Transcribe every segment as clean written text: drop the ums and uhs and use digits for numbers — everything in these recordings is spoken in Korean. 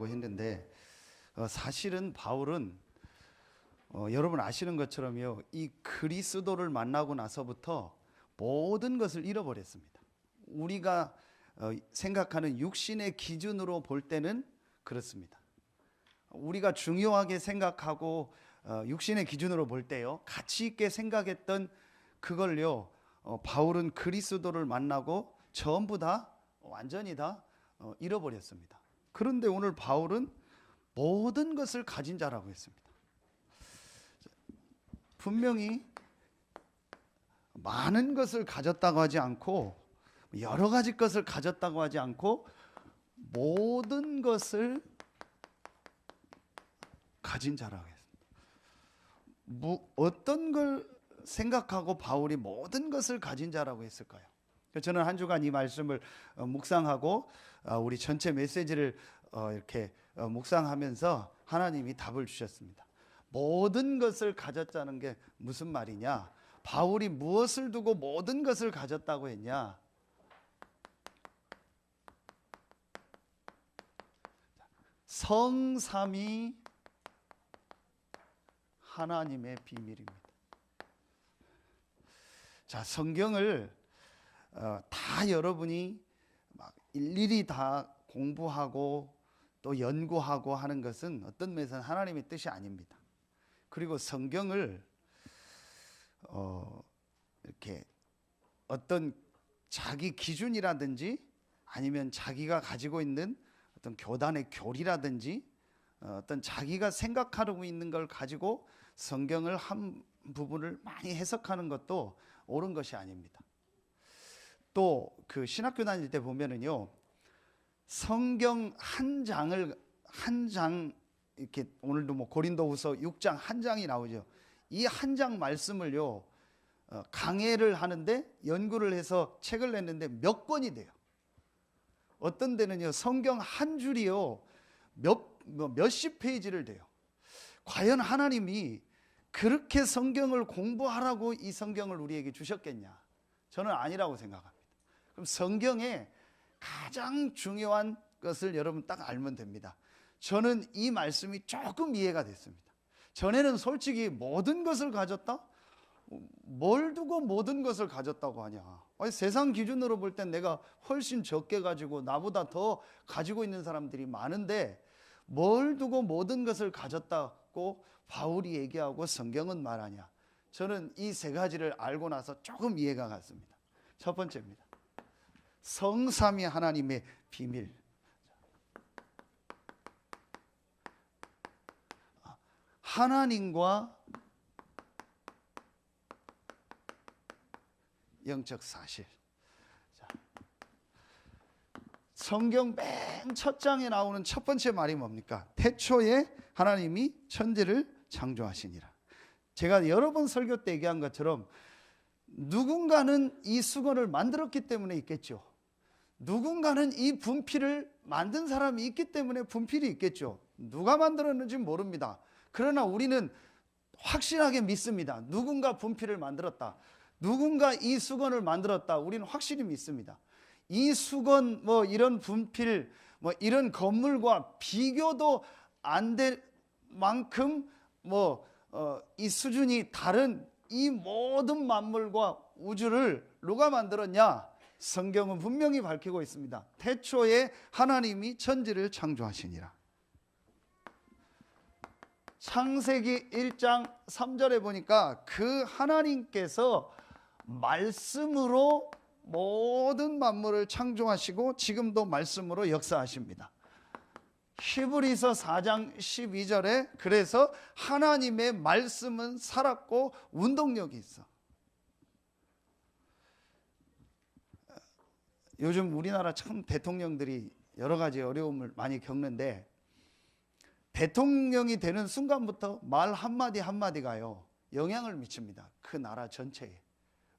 하려고 했는데 사실은 바울은 여러분 아시는 것처럼요, 이 그리스도를 만나고 나서부터 모든 것을 잃어버렸습니다. 우리가 생각하는 육신의 기준으로 볼 때는 그렇습니다. 우리가 중요하게 생각하고 육신의 기준으로 볼 때요, 가치 있게 생각했던 그걸요, 바울은 그리스도를 만나고 전부 다 완전히 다 잃어버렸습니다. 그런데 오늘 바울은 모든 것을 가진 자라고 했습니다. 분명히 많은 것을 가졌다고 하지 않고, 여러 가지 것을 가졌다고 하지 않고, 모든 것을 가진 자라고 했습니다. 어떤 걸 생각하고 바울이 모든 것을 가진 자라고 했을까요? 저는 한 주간 이 말씀을 묵상하고 우리 전체 메시지를 이렇게 묵상하면서 하나님이 답을 주셨습니다. 모든 것을 가졌다는 게 무슨 말이냐? 바울이 무엇을 두고 모든 것을 가졌다고 했냐? 성삼위 하나님의 비밀입니다. 자, 성경을 다 여러분이 막 일일이 다 공부하고 또 연구하고 하는 것은 어떤 면에서는 하나님의 뜻이 아닙니다. 그리고 성경을 이렇게 어떤 자기 기준이라든지 아니면 자기가 가지고 있는 어떤 교단의 교리라든지 어떤 자기가 생각하고 있는 걸 가지고 성경을 한 부분을 많이 해석하는 것도 옳은 것이 아닙니다. 또 그 신학교 다닐 때 보면은요, 성경 한 장 이렇게 오늘도 뭐 고린도후서 6장 한 장이 나오죠. 이 한 장 말씀을요, 강해를 하는데 연구를 해서 책을 냈는데 몇 권이 돼요. 어떤 데는요, 성경 한 줄이요 몇십 페이지를 돼요. 과연 하나님이 그렇게 성경을 공부하라고 이 성경을 우리에게 주셨겠냐? 저는 아니라고 생각합니다. 그럼 성경의 가장 중요한 것을 여러분 딱 알면 됩니다. 저는 이 말씀이 조금 이해가 됐습니다. 전에는 솔직히 모든 것을 가졌다? 뭘 두고 모든 것을 가졌다고 하냐? 아니, 세상 기준으로 볼 땐 내가 훨씬 적게 가지고 나보다 더 가지고 있는 사람들이 많은데 뭘 두고 모든 것을 가졌다고 바울이 얘기하고 성경은 말하냐? 저는 이 세 가지를 알고 나서 조금 이해가 갔습니다. 첫 번째입니다. 성삼위 하나님의 비밀. 하나님과 영적 사실. 성경 맨 첫 장에 나오는 첫 번째 말이 뭡니까? 태초에 하나님이 천지를 창조하시니라. 제가 여러 번 설교 때 얘기한 것처럼 누군가는 이 수건을 만들었기 때문에 있겠죠. 누군가는 이 분필을 만든 사람이 있기 때문에 분필이 있겠죠. 누가 만들었는지 모릅니다. 그러나 우리는 확실하게 믿습니다. 누군가 분필을 만들었다. 누군가 이 수건을 만들었다. 우리는 확실히 믿습니다. 이 수건, 뭐 이런 분필, 뭐 이런 건물과 비교도 안 될 만큼 이 수준이 다른 이 모든 만물과 우주를 누가 만들었냐? 성경은 분명히 밝히고 있습니다. 태초에 하나님이 천지를 창조하시니라. 창세기 1장 3절에 보니까 그 하나님께서 말씀으로 모든 만물을 창조하시고 지금도 말씀으로 역사하십니다. 히브리서 4장 12절에 그래서 하나님의 말씀은 살았고 운동력이 있어. 요즘 우리나라 참 대통령들이 여러 가지 어려움을 많이 겪는데 대통령이 되는 순간부터 말 한마디 한마디가요 영향을 미칩니다. 그 나라 전체에.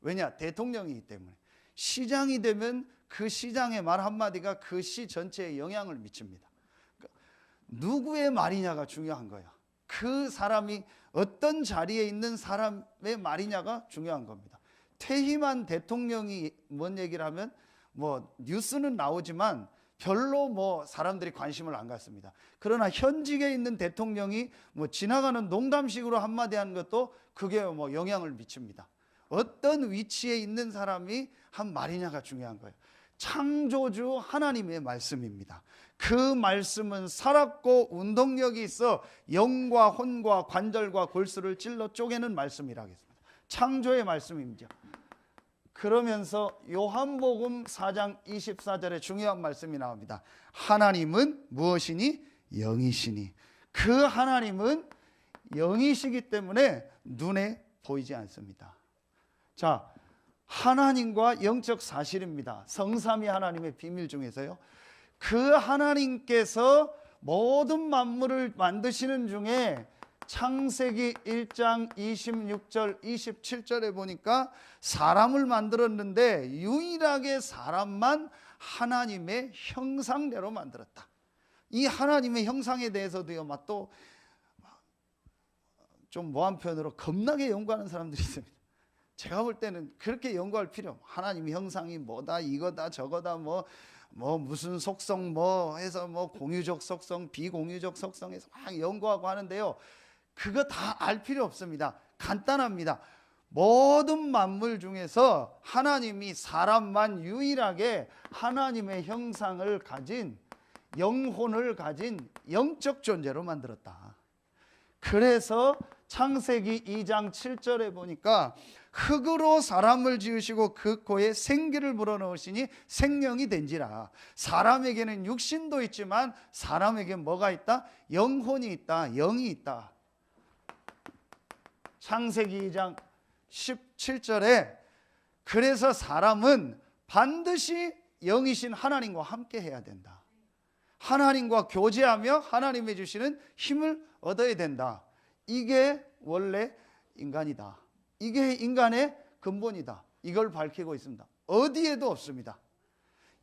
왜냐? 대통령이기 때문에. 시장이 되면 그 시장의 말 한마디가 그 시 전체에 영향을 미칩니다. 그러니까 누구의 말이냐가 중요한 거야. 그 사람이 어떤 자리에 있는 사람의 말이냐가 중요한 겁니다. 퇴임한 대통령이 뭔 얘기를 하면 뭐 뉴스는 나오지만 별로 뭐 사람들이 관심을 안 갖습니다. 그러나 현직에 있는 대통령이 뭐 지나가는 농담식으로 한마디 하는 것도 그게 뭐 영향을 미칩니다. 어떤 위치에 있는 사람이 한 말이냐가 중요한 거예요. 창조주 하나님의 말씀입니다. 그 말씀은 살았고 운동력이 있어 영과 혼과 관절과 골수를 찔러 쪼개는 말씀이라 하겠습니다. 창조의 말씀입니다. 그러면서 요한복음 4장 24절에 중요한 말씀이 나옵니다. 하나님은 무엇이니? 영이시니. 그 하나님은 영이시기 때문에 눈에 보이지 않습니다. 자, 하나님과 영적 사실입니다. 성삼위 하나님의 비밀 중에서요, 그 하나님께서 모든 만물을 만드시는 중에 창세기 1장 26절 27절에 보니까 사람을 만들었는데 유일하게 사람만 하나님의 형상대로 만들었다. 이 하나님의 형상에 대해서도요, 또 좀 모한 표현으로 겁나게 연구하는 사람들이 있습니다. 제가 볼 때는 그렇게 연구할 필요 없어요. 하나님 형상이 뭐다, 이거다, 저거다, 뭐 무슨 속성 뭐 해서 뭐 공유적 속성, 비공유적 속성에서 막 연구하고 하는데요, 그거 다 알 필요 없습니다. 간단합니다. 모든 만물 중에서 하나님이 사람만 유일하게 하나님의 형상을 가진, 영혼을 가진 영적 존재로 만들었다. 그래서 창세기 2장 7절에 보니까 흙으로 사람을 지으시고 그 코에 생기를 불어넣으시니 생명이 된지라. 사람에게는 육신도 있지만 사람에게 뭐가 있다? 영혼이 있다, 영이 있다. 창세기 2장 17절에 그래서 사람은 반드시 영이신 하나님과 함께 해야 된다. 하나님과 교제하며 하나님이 주시는 힘을 얻어야 된다. 이게 원래 인간이다. 이게 인간의 근본이다. 이걸 밝히고 있습니다. 어디에도 없습니다.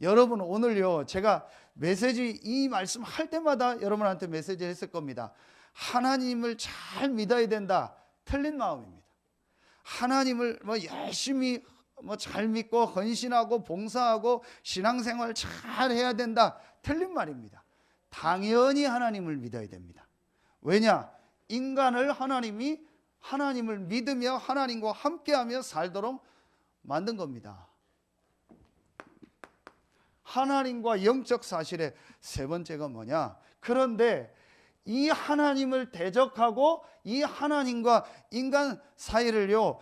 여러분, 오늘요, 제가 메시지 이 말씀 할 때마다 여러분한테 메시지 했을 겁니다. 하나님을 잘 믿어야 된다. 틀린 마음입니다. 하나님을 열심히 잘 믿고 헌신하고 봉사하고 신앙생활 잘 해야 된다. 틀린 말입니다. 당연히 하나님을 믿어야 됩니다. 왜냐? 인간을 하나님을 믿으며 하나님과 함께하며 살도록 만든 겁니다. 하나님과 영적 사실의 세 번째가 뭐냐? 그런데 이 하나님을 대적하고 이 하나님과 인간 사이를요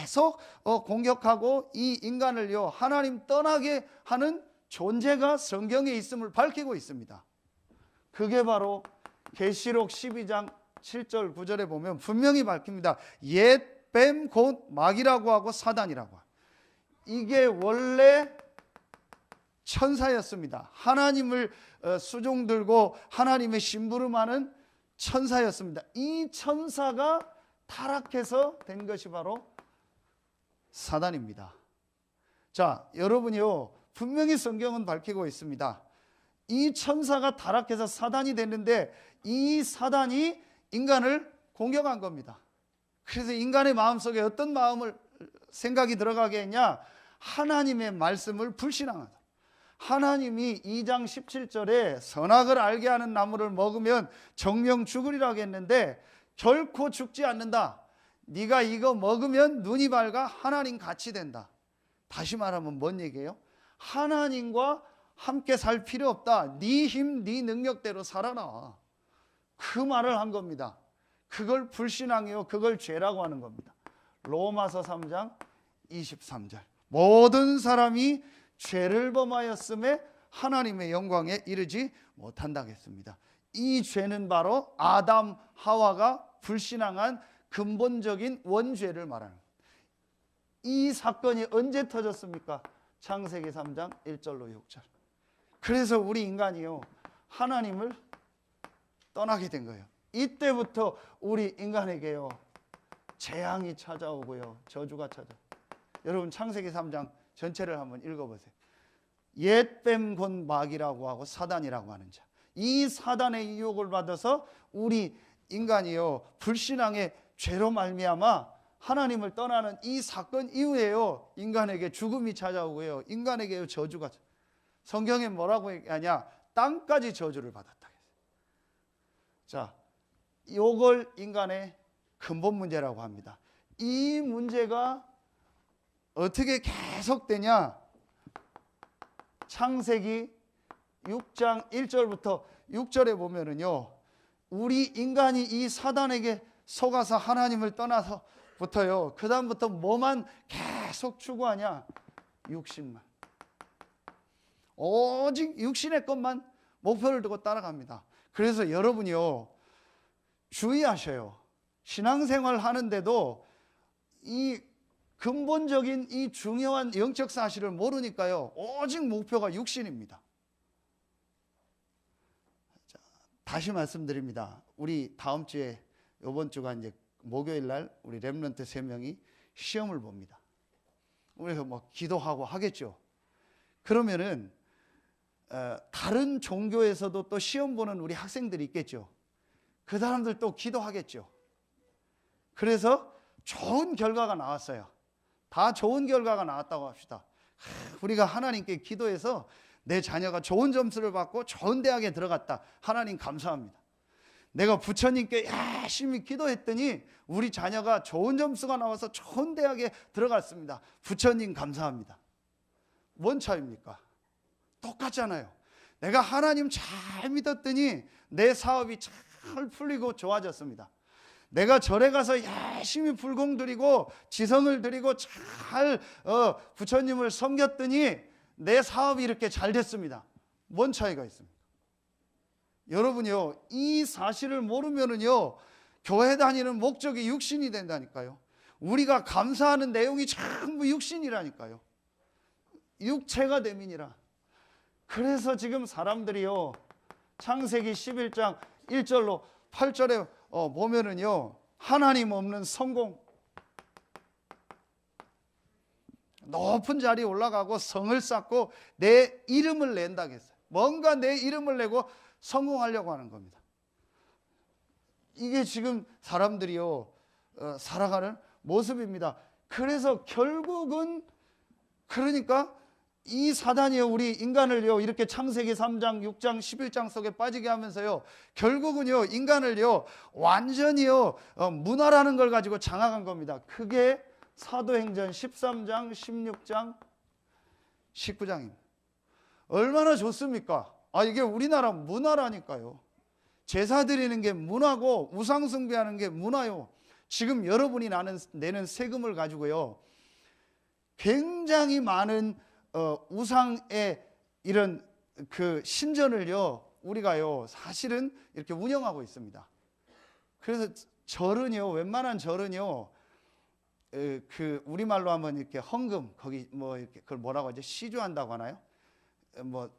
계속 공격하고 이 인간을요 하나님 떠나게 하는 존재가 성경에 있음을 밝히고 있습니다. 그게 바로 계시록 12장 7절 9절에 보면 분명히 밝힙니다. 옛 뱀 곧 마귀라고 하고 사단이라고 하고, 이게 원래 천사였습니다. 하나님을 수종 들고 하나님의 심부름하는 천사였습니다. 이 천사가 타락해서 된 것이 바로 사단입니다. 자, 여러분이요, 분명히 성경은 밝히고 있습니다. 이 천사가 타락해서 사단이 됐는데 이 사단이 인간을 공격한 겁니다. 그래서 인간의 마음속에 어떤 생각이 들어가게 했냐? 하나님의 말씀을 불신앙하다. 하나님이 2장 17절에 선악을 알게 하는 나무를 먹으면 정령 죽으리라고 했는데 결코 죽지 않는다. 네가 이거 먹으면 눈이 밝아 하나님 같이 된다. 다시 말하면 뭔 얘기예요? 하나님과 함께 살 필요 없다. 네 힘, 네 능력대로 살아라. 그 말을 한 겁니다. 그걸 불신앙이요, 그걸 죄라고 하는 겁니다. 로마서 3장 23절. 모든 사람이 죄를 범하였음에 하나님의 영광에 이르지 못한다고 했습니다. 이 죄는 바로 아담, 하와가 불신앙한 근본적인 원죄를 말하는 겁니다. 이 사건이 언제 터졌습니까? 창세기 3장 1절로 6절. 그래서 우리 인간이요, 하나님을 떠나게 된 거예요. 이때부터 우리 인간에게요, 재앙이 찾아오고요, 저주가 찾아오고. 여러분, 창세기 3장 전체를 한번 읽어보세요. 옛 뱀 곧 마귀라고 하고 사단이라고 하는 자, 이 사단의 유혹을 받아서 우리 인간이요, 불신앙의 죄로 말미암아 하나님을 떠나는 이 사건 이후에요, 인간에게 죽음이 찾아오고요, 인간에게요, 저주가. 성경에 뭐라고 얘기하냐? 땅까지 저주를 받았다. 자, 요걸 인간의 근본 문제라고 합니다. 이 문제가 어떻게 계속되냐? 창세기 6장 1절부터 6절에 보면은요, 우리 인간이 이 사단에게 속아서 하나님을 떠나서부터요, 그 다음부터 뭐만 계속 추구하냐? 육신만. 오직 육신의 것만 목표를 두고 따라갑니다. 그래서 여러분이요, 주의하셔요. 신앙생활 하는데도 이 근본적인 이 중요한 영적 사실을 모르니까요, 오직 목표가 육신입니다. 자, 다시 말씀드립니다. 우리 다음 주에, 이번 주가 이제 목요일 날 우리 렘넌트 3명이 시험을 봅니다. 우리가 뭐 기도하고 하겠죠. 그러면은 다른 종교에서도 또 시험 보는 우리 학생들이 있겠죠. 그 사람들 또 기도하겠죠. 그래서 좋은 결과가 나왔어요. 다 좋은 결과가 나왔다고 합시다. 우리가 하나님께 기도해서 내 자녀가 좋은 점수를 받고 좋은 대학에 들어갔다. 하나님 감사합니다. 내가 부처님께 열심히 기도했더니 우리 자녀가 좋은 점수가 나와서 좋은 대학에 들어갔습니다. 부처님 감사합니다. 뭔 차이입니까? 똑같잖아요. 내가 하나님 잘 믿었더니 내 사업이 잘 풀리고 좋아졌습니다. 내가 절에 가서 열심히 불공 드리고 지성을 드리고 잘 부처님을 섬겼더니 내 사업이 이렇게 잘 됐습니다. 뭔 차이가 있습니까? 여러분요, 이 사실을 모르면은요, 교회 다니는 목적이 육신이 된다니까요. 우리가 감사하는 내용이 전부 육신이라니까요. 육체가 됨이니라. 그래서 지금 사람들이요, 창세기 11장 1절로 8절에 보면은요, 하나님 없는 성공, 높은 자리에 올라가고 성을 쌓고 내 이름을 낸다고 했어요. 뭔가 내 이름을 내고 성공하려고 하는 겁니다. 이게 지금 사람들이요, 살아가는 모습입니다. 그래서 결국은, 그러니까 이 사단이요, 우리 인간을요, 이렇게 창세기 3장, 6장, 11장 속에 빠지게 하면서요, 결국은요, 인간을요, 완전히요, 문화라는 걸 가지고 장악한 겁니다. 그게 사도행전 13장, 16장, 19장입니다. 얼마나 좋습니까? 이게 우리나라 문화라니까요. 제사 드리는 게 문화고 우상 숭배하는 게 문화요. 지금 여러분이 내는 세금을 가지고요, 굉장히 많은 우상의 이런 그 신전을요, 우리가요, 사실은 이렇게 운영하고 있습니다. 그래서 절은요, 웬만한 절은요, 그 우리말로 하면 이렇게 헌금, 거기 뭐 이렇게 그걸 뭐라고 하죠? 시주한다고 하나요? 뭐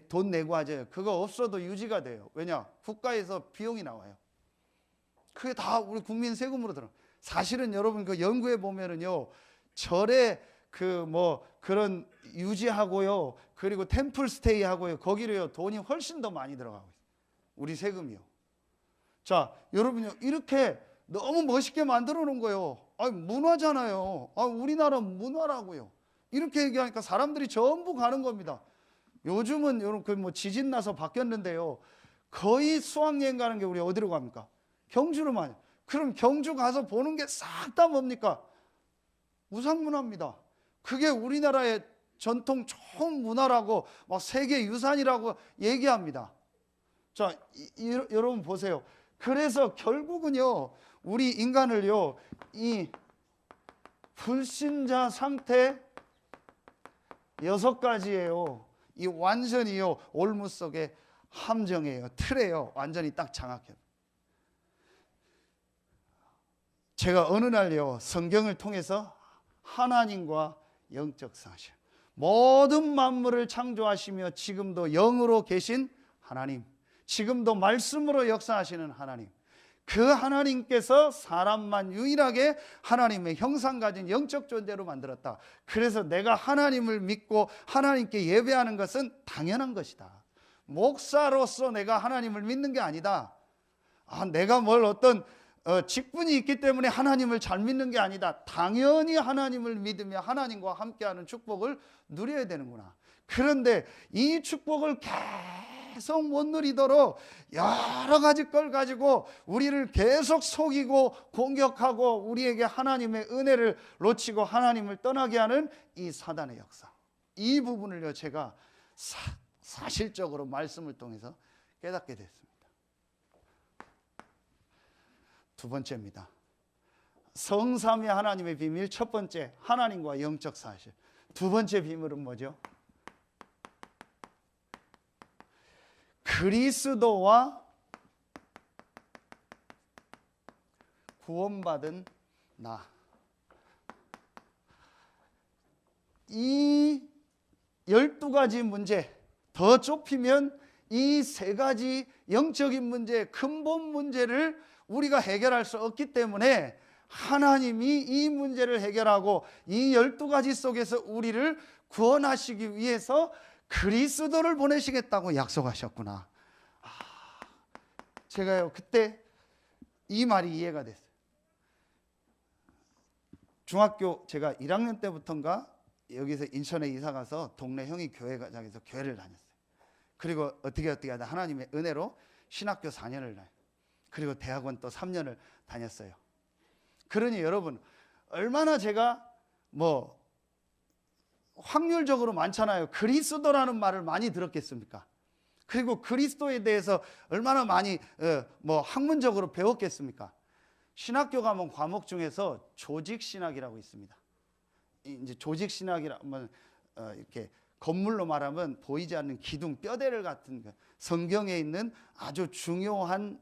돈 내고 하죠. 그거 없어도 유지가 돼요. 왜냐? 국가에서 비용이 나와요. 그게 다 우리 국민 세금으로 들어. 사실은 여러분 그 연구해 보면은요, 절에 그 뭐 그런 유지하고요, 그리고 템플 스테이 하고요, 거기로요 돈이 훨씬 더 많이 들어가고 있어요. 우리 세금이요. 자, 여러분요, 이렇게 너무 멋있게 만들어 놓은 거예요. 문화잖아요. 우리나라 문화라고요. 이렇게 얘기하니까 사람들이 전부 가는 겁니다. 요즘은 여러분 뭐 지진 나서 바뀌었는데요, 거의 수학여행 가는 게 우리 어디로 갑니까? 경주로 많이. 그럼 경주 가서 보는 게 싹 다 뭡니까? 우상문화입니다. 그게 우리나라의 전통 좋은 문화라고 막 세계 유산이라고 얘기합니다. 자, 여러분 보세요. 그래서 결국은요, 우리 인간을요, 이 불신자 상태 6가지예요. 이 완전히요, 올무 속의 함정이에요. 틀에요. 완전히 딱 장악해요. 제가 어느 날요, 성경을 통해서 하나님과 영적 사실, 모든 만물을 창조하시며 지금도 영으로 계신 하나님, 지금도 말씀으로 역사하시는 하나님, 그 하나님께서 사람만 유일하게 하나님의 형상 가진 영적 존재로 만들었다. 그래서 내가 하나님을 믿고 하나님께 예배하는 것은 당연한 것이다. 목사로서 내가 하나님을 믿는 게 아니다. 내가 뭘 어떤 직분이 있기 때문에 하나님을 잘 믿는 게 아니다. 당연히 하나님을 믿으며 하나님과 함께하는 축복을 누려야 되는구나. 그런데 이 축복을 계속 못 누리도록 여러 가지 걸 가지고 우리를 계속 속이고 공격하고 우리에게 하나님의 은혜를 놓치고 하나님을 떠나게 하는 이 사단의 역사, 이 부분을요 제가 사실적으로 말씀을 통해서 깨닫게 됐습니다. 두 번째입니다. 성삼위 하나님의 비밀. 첫 번째, 하나님과 영적 사실. 두 번째 비밀은 뭐죠? 그리스도와 구원받은 나. 이 12가지 문제, 더 좁히면 이 세 가지 영적인 문제, 근본 문제를 우리가 해결할 수 없기 때문에 하나님이 이 문제를 해결하고 이 12가지 속에서 우리를 구원하시기 위해서 그리스도를 보내시겠다고 약속하셨구나. 제가요 그때 이 말이 이해가 됐어요. 중학교 제가 1학년 때부터인가 여기서 인천에 이사 가서 동네 형이 교회장에서 교회를 다녔어요. 그리고 어떻게 하다 하나님의 은혜로 신학교 4년을 다녔어요. 그리고 대학원 또 3년을 다녔어요. 그러니 여러분 얼마나 제가 뭐 확률적으로 많잖아요. 그리스도라는 말을 많이 들었겠습니까? 그리고 그리스도에 대해서 얼마나 많이 뭐 학문적으로 배웠겠습니까? 신학교 가면 과목 중에서 조직신학이라고 있습니다. 이제 조직신학이라면 이렇게 건물로 말하면 보이지 않는 기둥, 뼈대를 같은 성경에 있는 아주 중요한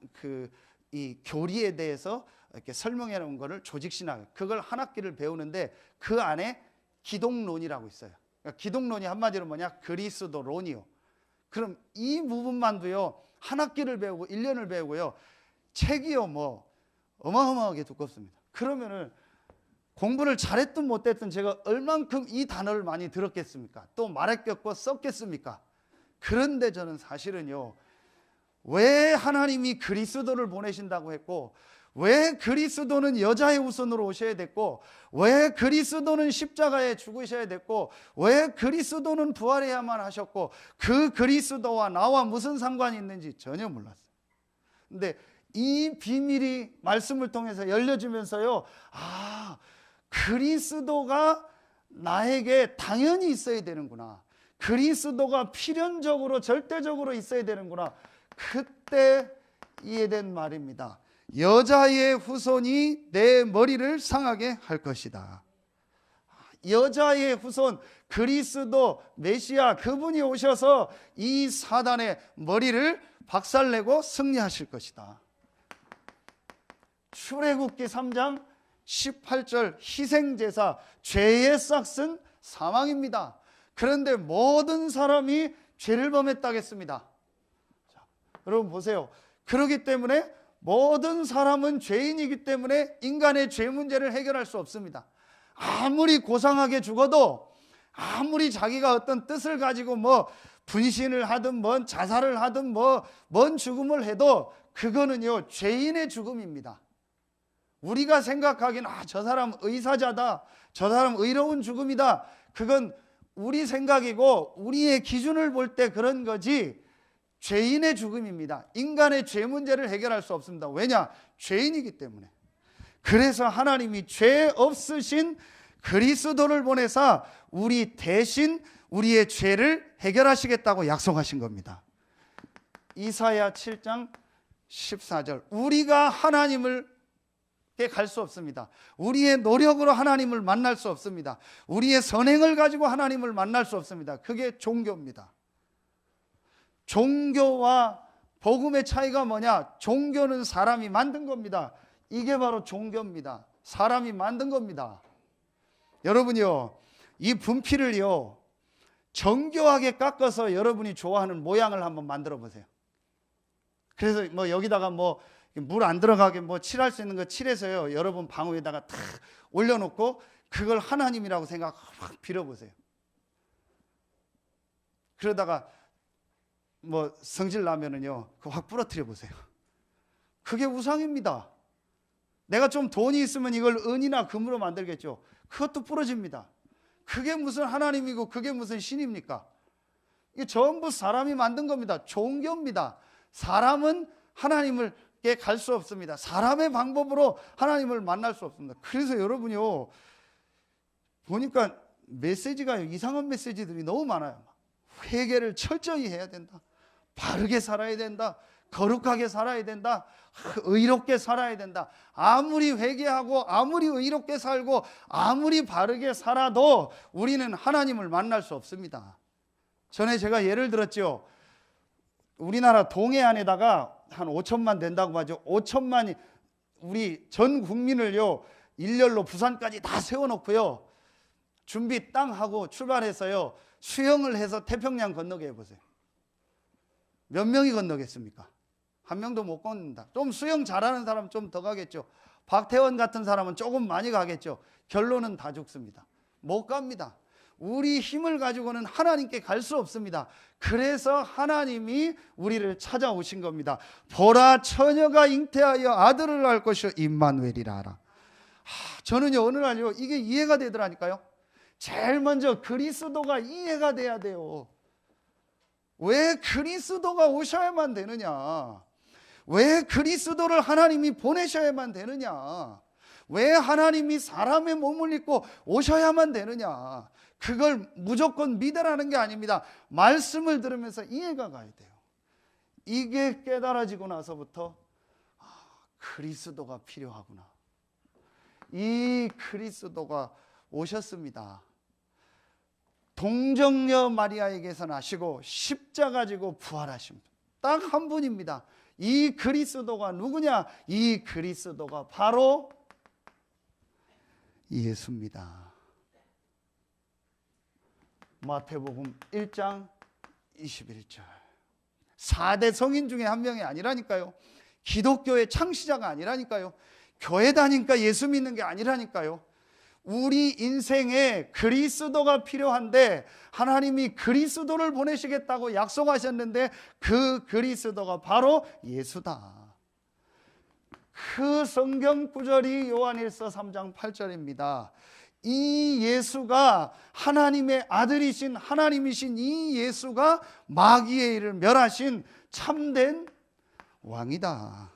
이 교리에 대해서 이렇게 설명해 놓은 거를 조직신학, 그걸 한 학기를 배우는데 그 안에 기독론이라고 있어요. 그러니까 기독론이 한마디로 뭐냐? 그리스도론이요. 그럼 이 부분만도요 한 학기를 배우고 1년을 배우고요, 책이요 뭐 어마어마하게 두껍습니다. 그러면은 공부를 잘했든 못했든 제가 얼만큼 이 단어를 많이 들었겠습니까? 또 말했겠고 썼겠습니까? 그런데 저는 사실은요, 왜 하나님이 그리스도를 보내신다고 했고, 왜 그리스도는 여자의 후손으로 오셔야 됐고, 왜 그리스도는 십자가에 죽으셔야 됐고, 왜 그리스도는 부활해야만 하셨고, 그 그리스도와 나와 무슨 상관이 있는지 전혀 몰랐어요. 근데 이 비밀이 말씀을 통해서 열려지면서요, 그리스도가 나에게 당연히 있어야 되는구나, 그리스도가 필연적으로 절대적으로 있어야 되는구나, 그때 이해된 말입니다. 여자의 후손이 내 머리를 상하게 할 것이다. 여자의 후손, 그리스도 메시아, 그분이 오셔서 이 사단의 머리를 박살내고 승리하실 것이다. 출애굽기 3장 18절 희생제사, 죄의 싹은 사망입니다. 그런데 모든 사람이 죄를 범했다겠습니다. 자, 여러분 보세요. 그렇기 때문에 모든 사람은 죄인이기 때문에 인간의 죄 문제를 해결할 수 없습니다. 아무리 고상하게 죽어도, 아무리 자기가 어떤 뜻을 가지고 뭐 분신을 하든 뭔 자살을 하든 뭔 죽음을 해도 그거는요 죄인의 죽음입니다. 우리가 생각하기엔 저 사람 의사자다, 저 사람 의로운 죽음이다, 그건 우리 생각이고 우리의 기준을 볼 때 그런 거지 죄인의 죽음입니다. 인간의 죄 문제를 해결할 수 없습니다. 왜냐? 죄인이기 때문에. 그래서 하나님이 죄 없으신 그리스도를 보내사 우리 대신 우리의 죄를 해결하시겠다고 약속하신 겁니다. 이사야 7장 14절, 우리가 하나님을 갈 수 없습니다. 우리의 노력으로 하나님을 만날 수 없습니다. 우리의 선행을 가지고 하나님을 만날 수 없습니다. 그게 종교입니다. 종교와 복음의 차이가 뭐냐? 종교는 사람이 만든 겁니다. 이게 바로 종교입니다. 사람이 만든 겁니다. 여러분이요, 이 분필을요 정교하게 깎아서 여러분이 좋아하는 모양을 한번 만들어 보세요. 그래서 뭐 여기다가 뭐 물 안 들어가게 뭐 칠할 수 있는 거 칠해서요 여러분 방 위에다가 탁 올려놓고 그걸 하나님이라고 생각 확 빌어보세요. 그러다가 뭐 성질 나면은요 그거 확 부러뜨려 보세요. 그게 우상입니다. 내가 좀 돈이 있으면 이걸 은이나 금으로 만들겠죠. 그것도 부러집니다. 그게 무슨 하나님이고 그게 무슨 신입니까? 이게 전부 사람이 만든 겁니다. 종교입니다. 사람은 하나님께 갈 수 없습니다. 사람의 방법으로 하나님을 만날 수 없습니다. 그래서 여러분이요, 보니까 메시지가 이상한 메시지들이 너무 많아요. 회개를 철저히 해야 된다, 바르게 살아야 된다, 거룩하게 살아야 된다, 의롭게 살아야 된다. 아무리 회개하고 아무리 의롭게 살고 아무리 바르게 살아도 우리는 하나님을 만날 수 없습니다. 전에 제가 예를 들었죠. 우리나라 동해안에다가 한 5천만 된다고 하죠. 5천만이 우리 전 국민을요, 일렬로 부산까지 다 세워놓고요, 준비 땅 하고 출발해서요, 수영을 해서 태평양 건너게 해보세요. 몇 명이 건너겠습니까? 한 명도 못 건넌다. 좀 수영 잘하는 사람 좀 더 가겠죠. 박태원 같은 사람은 조금 많이 가겠죠. 결론은 다 죽습니다. 못 갑니다. 우리 힘을 가지고는 하나님께 갈 수 없습니다. 그래서 하나님이 우리를 찾아오신 겁니다. 보라, 처녀가 잉태하여 아들을 낳을 것이요 임마누엘이라 하라. 저는요, 어느 날요, 이게 이해가 되더라니까요. 제일 먼저 그리스도가 이해가 돼야 돼요. 왜 그리스도가 오셔야만 되느냐? 왜 그리스도를 하나님이 보내셔야만 되느냐? 왜 하나님이 사람의 몸을 입고 오셔야만 되느냐? 그걸 무조건 믿으라는 게 아닙니다. 말씀을 들으면서 이해가 가야 돼요. 이게 깨달아지고 나서부터 그리스도가 필요하구나. 이 그리스도가 오셨습니다. 동정녀 마리아에게서 나시고 십자가 지고 부활하십니다. 딱 한 분입니다. 이 그리스도가 누구냐? 이 그리스도가 바로 예수입니다. 마태복음 1장 21절. 4대 성인 중에 한 명이 아니라니까요. 기독교의 창시자가 아니라니까요. 교회 다니니까 예수 믿는 게 아니라니까요. 우리 인생에 그리스도가 필요한데 하나님이 그리스도를 보내시겠다고 약속하셨는데 그 그리스도가 바로 예수다. 그 성경 구절이 요한일서 3장 8절입니다. 이 예수가 하나님의 아들이신 하나님이신 이 예수가 마귀의 일을 멸하신 참된 왕이다.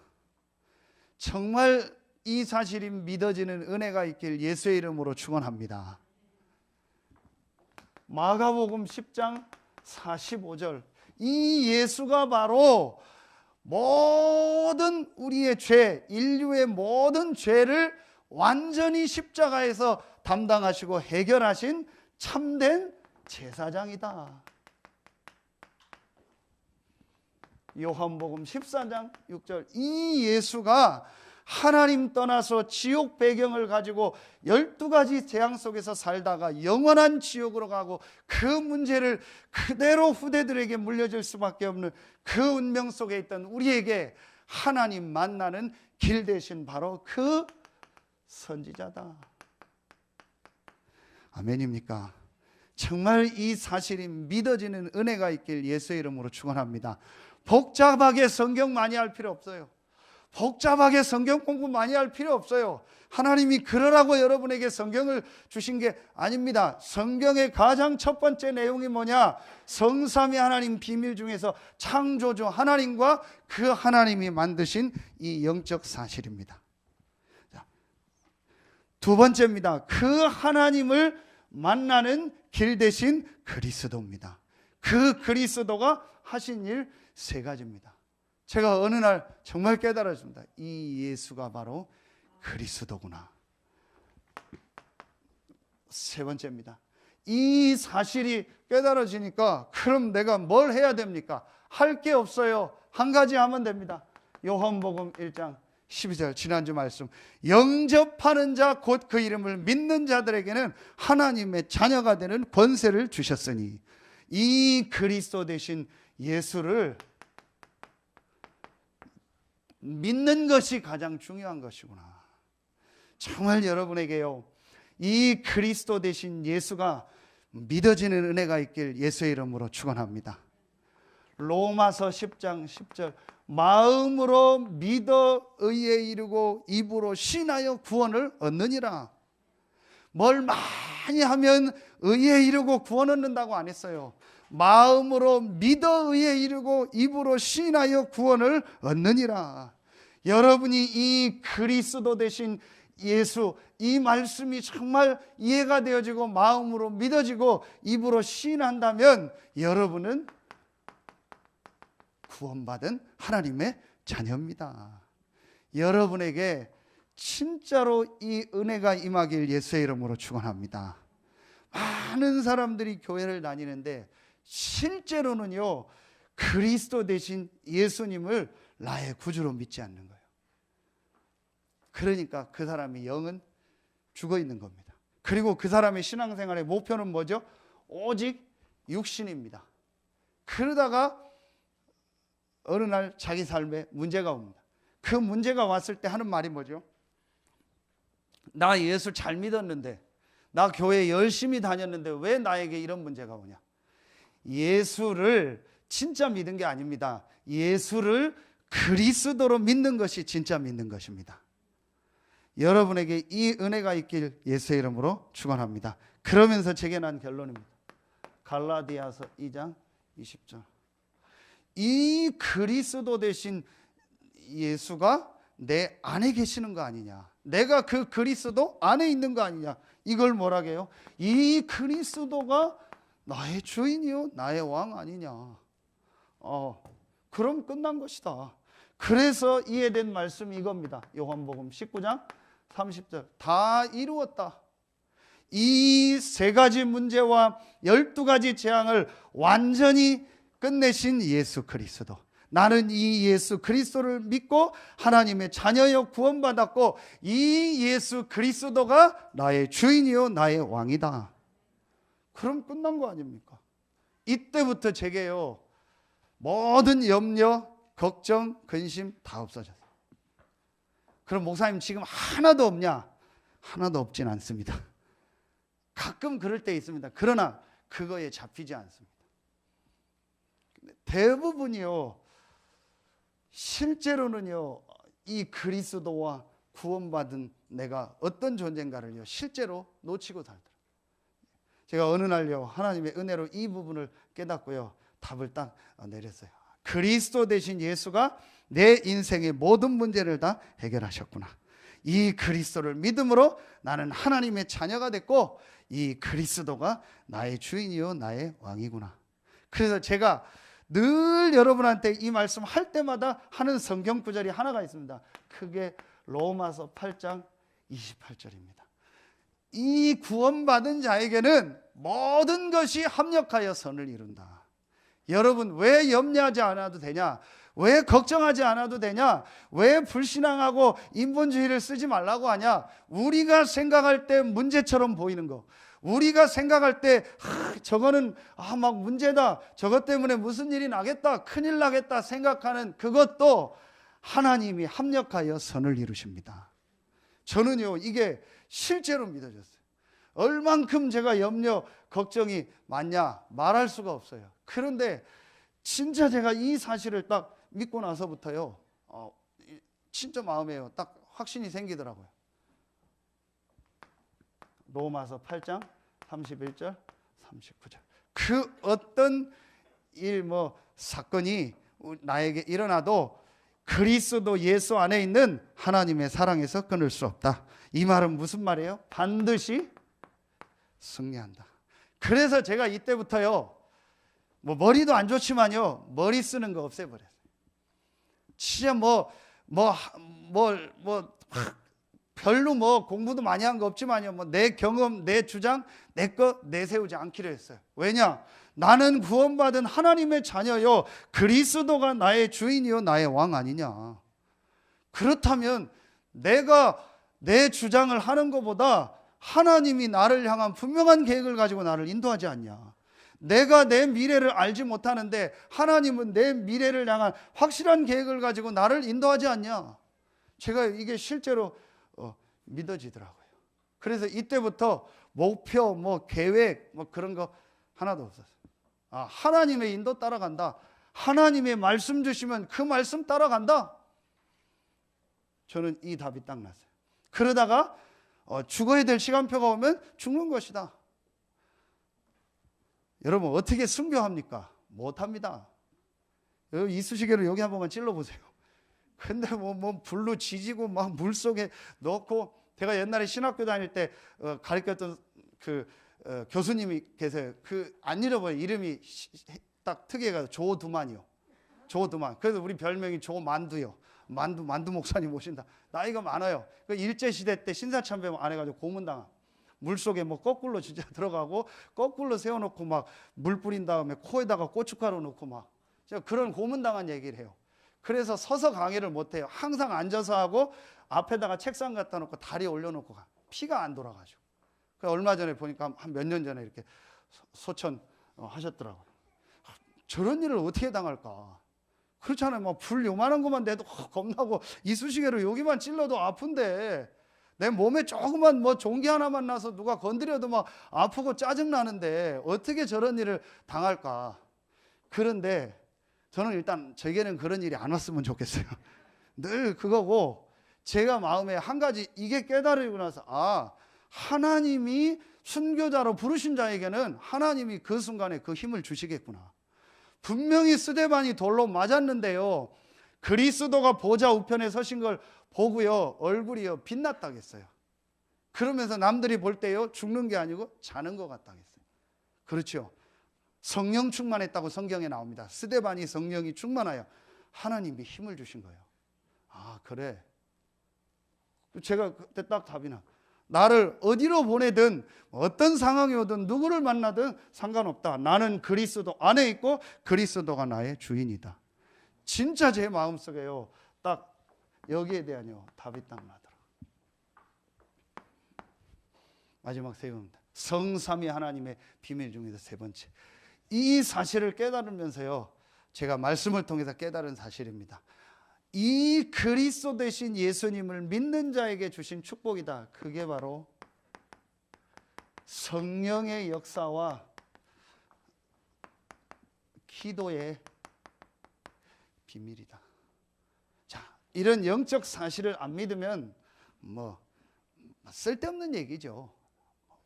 정말 이 사실이 믿어지는 은혜가 있길 예수의 이름으로 축원합니다. 마가복음 10장 45절. 이 예수가 바로 모든 우리의 죄, 인류의 모든 죄를 완전히 십자가에서 담당하시고 해결하신 참된 제사장이다. 요한복음 14장 6절. 이 예수가 하나님 떠나서 지옥 배경을 가지고 12가지 재앙 속에서 살다가 영원한 지옥으로 가고 그 문제를 그대로 후대들에게 물려줄 수밖에 없는 그 운명 속에 있던 우리에게 하나님 만나는 길 대신 바로 그 선지자다. 아멘입니까? 정말 이 사실이 믿어지는 은혜가 있길 예수의 이름으로 축원합니다. 복잡하게 성경 많이 할 필요 없어요. 복잡하게 성경 공부 많이 할 필요 없어요. 하나님이 그러라고 여러분에게 성경을 주신 게 아닙니다. 성경의 가장 첫 번째 내용이 뭐냐? 성삼위 하나님 비밀 중에서 창조주 하나님과 그 하나님이 만드신 이 영적 사실입니다. 두 번째입니다. 그 하나님을 만나는 길 대신 그리스도입니다. 그 그리스도가 하신 일 세 가지입니다. 제가 어느 날 정말 깨달았습니다. 이 예수가 바로 그리스도구나. 세 번째입니다. 이 사실이 깨달아지니까 그럼 내가 뭘 해야 됩니까? 할 게 없어요. 한 가지 하면 됩니다. 요한복음 1장 12절 지난주 말씀. 영접하는 자 곧 그 이름을 믿는 자들에게는 하나님의 자녀가 되는 권세를 주셨으니 이 그리스도 되신 예수를 믿는 것이 가장 중요한 것이구나. 정말 여러분에게요, 이 그리스도 되신 예수가 믿어지는 은혜가 있길 예수의 이름으로 축원합니다. 로마서 10장 10절. 마음으로 믿어 의에 이르고 입으로 신하여 구원을 얻느니라. 뭘 많이 하면 의에 이르고 구원 얻는다고 안 했어요. 마음으로 믿어 의에 이르고 입으로 시인하여 구원을 얻느니라. 여러분이 이 그리스도 되신 예수, 이 말씀이 정말 이해가 되어지고 마음으로 믿어지고 입으로 시인한다면 여러분은 구원받은 하나님의 자녀입니다. 여러분에게 진짜로 이 은혜가 임하길 예수의 이름으로 축원합니다. 많은 사람들이 교회를 다니는데 실제로는요, 그리스도 대신 예수님을 나의 구주로 믿지 않는 거예요. 그러니까 그 사람의 영은 죽어 있는 겁니다. 그리고 그 사람의 신앙생활의 목표는 뭐죠? 오직 육신입니다. 그러다가 어느 날 자기 삶에 문제가 옵니다. 그 문제가 왔을 때 하는 말이 뭐죠? 나 예수 잘 믿었는데, 나 교회 열심히 다녔는데 왜 나에게 이런 문제가 오냐? 예수를 진짜 믿은 게 아닙니다. 예수를 그리스도로 믿는 것이 진짜 믿는 것입니다. 여러분에게 이 은혜가 있길 예수의 이름으로 축원합니다. 그러면서 제게 난 결론입니다. 갈라디아서 2장 20절. 이 그리스도 되신 예수가 내 안에 계시는 거 아니냐? 내가 그 그리스도 안에 있는 거 아니냐? 이걸 뭐라고 해요? 이 그리스도가 나의 주인이요 나의 왕 아니냐? 그럼 끝난 것이다. 그래서 이해된 말씀이 이겁니다. 요한복음 19장 30절. 다 이루었다. 이 세 가지 문제와 12가지 재앙을 완전히 끝내신 예수 그리스도. 나는 이 예수 그리스도를 믿고 하나님의 자녀여 구원받았고 이 예수 그리스도가 나의 주인이요 나의 왕이다. 그럼 끝난 거 아닙니까? 이때부터 제게요 모든 염려, 걱정, 근심 다 없어졌어요. 그럼 목사님 지금 하나도 없냐? 하나도 없진 않습니다. 가끔 그럴 때 있습니다. 그러나 그거에 잡히지 않습니다. 대부분이요 실제로는요 이 그리스도와 구원받은 내가 어떤 존재인가를요 실제로 놓치고 살더라고요. 제가 어느 날요 하나님의 은혜로 이 부분을 깨닫고요 답을 딱 내렸어요. 그리스도 대신 예수가 내 인생의 모든 문제를 다 해결하셨구나. 이 그리스도를 믿음으로 나는 하나님의 자녀가 됐고 이 그리스도가 나의 주인이요 나의 왕이구나. 그래서 제가 늘 여러분한테 이 말씀 할 때마다 하는 성경 구절이 하나가 있습니다. 그게 로마서 8장 28절입니다. 이 구원받은 자에게는 모든 것이 합력하여 선을 이룬다. 여러분 왜 염려하지 않아도 되냐? 왜 걱정하지 않아도 되냐? 왜 불신앙하고 인본주의를 쓰지 말라고 하냐? 우리가 생각할 때 문제처럼 보이는 거, 우리가 생각할 때 저거는 막 문제다, 저것 때문에 무슨 일이 나겠다, 큰일 나겠다 생각하는 그것도 하나님이 합력하여 선을 이루십니다. 저는요 이게 실제로 믿어졌어요. 얼만큼 제가 염려 걱정이 많냐 말할 수가 없어요. 그런데 진짜 제가 이 사실을 딱 믿고 나서부터요 진짜 마음에요 딱 확신이 생기더라고요. 로마서 8장 31절 39절. 그 어떤 일 사건이 나에게 일어나도 그리스도 예수 안에 있는 하나님의 사랑에서 끊을 수 없다. 이 말은 무슨 말이에요? 반드시 승리한다. 그래서 제가 이때부터요 머리도 안 좋지만요 머리 쓰는 거 없애버렸어요. 진짜 별로 공부도 많이 한 거 없지만요 내 경험, 내 주장, 내 거 내세우지 않기로 했어요. 왜냐? 나는 구원받은 하나님의 자녀요 그리스도가 나의 주인이요 나의 왕 아니냐. 그렇다면 내가 내 주장을 하는 것보다 하나님이 나를 향한 분명한 계획을 가지고 나를 인도하지 않냐. 내가 내 미래를 알지 못하는데 하나님은 내 미래를 향한 확실한 계획을 가지고 나를 인도하지 않냐. 제가 이게 실제로 믿어지더라고요. 그래서 이때부터 목표, 계획 그런 거 하나도 없었어요. 하나님의 인도 따라간다. 하나님의 말씀 주시면 그 말씀 따라간다. 저는 이 답이 딱 났어요. 그러다가 죽어야 될 시간표가 오면 죽는 것이다. 여러분 어떻게 순교합니까? 못합니다. 이쑤시개로 여기 한 번만 찔러보세요. 근데 뭐 불로 지지고 막 물속에 넣고, 제가 옛날에 신학교 다닐 때 가르쳤던 그 교수님이 계세요. 그 안 잃어버려요. 이름이 딱 특이해가지고 조두만이요. 조두만. 그래서 우리 별명이 조만두요. 만두 목사님 오신다. 나이가 많아요. 그 일제시대 때 신사참배 안 해가지고 고문당한. 물속에 뭐 거꾸로 진짜 들어가고 거꾸로 세워놓고 막 물 뿌린 다음에 코에다가 고춧가루 넣고 막 제가 그런 고문당한 얘기를 해요. 그래서 서서 강의를 못해요. 항상 앉아서 하고 앞에다가 책상 갖다 놓고 다리 올려놓고 가. 피가 안 돌아가지고. 얼마 전에 보니까 한 몇 년 전에 이렇게 소천 하셨더라고요. 저런 일을 어떻게 당할까? 그렇잖아요. 막 불 요만한 것만 내도 겁나고 이쑤시개로 여기만 찔러도 아픈데, 내 몸에 조그만 뭐 종기 하나만 나서 누가 건드려도 막 아프고 짜증나는데 어떻게 저런 일을 당할까? 그런데 저는 일단 저에게는 그런 일이 안 왔으면 좋겠어요. 늘 그거고, 제가 마음에 한 가지 이게 깨달으고 나서 하나님이 순교자로 부르신 자에게는 하나님이 그 순간에 그 힘을 주시겠구나. 분명히 스데반이 돌로 맞았는데요, 그리스도가 보좌 우편에 서신 걸 보고요 얼굴이요 빛났다겠어요. 그러면서 남들이 볼 때요 죽는 게 아니고 자는 것 같다겠어요. 그렇죠. 성령 충만했다고 성경에 나옵니다. 스데반이 성령이 충만하여 하나님이 힘을 주신 거예요. 그래. 제가 그때 딱 답이 나. 나를 어디로 보내든 어떤 상황이 오든 누구를 만나든 상관없다. 나는 그리스도 안에 있고 그리스도가 나의 주인이다. 진짜 제 마음속에요 딱 여기에 대한요 답이 딱 나더라고요. 마지막 세 번입니다. 성삼위 하나님의 비밀 중에서 세 번째, 이 사실을 깨달으면서요 제가 말씀을 통해서 깨달은 사실입니다. 이 그리스도 되신 예수님을 믿는 자에게 주신 축복이다. 그게 바로 성령의 역사와 기도의 비밀이다. 자, 이런 영적 사실을 안 믿으면 뭐 쓸데없는 얘기죠.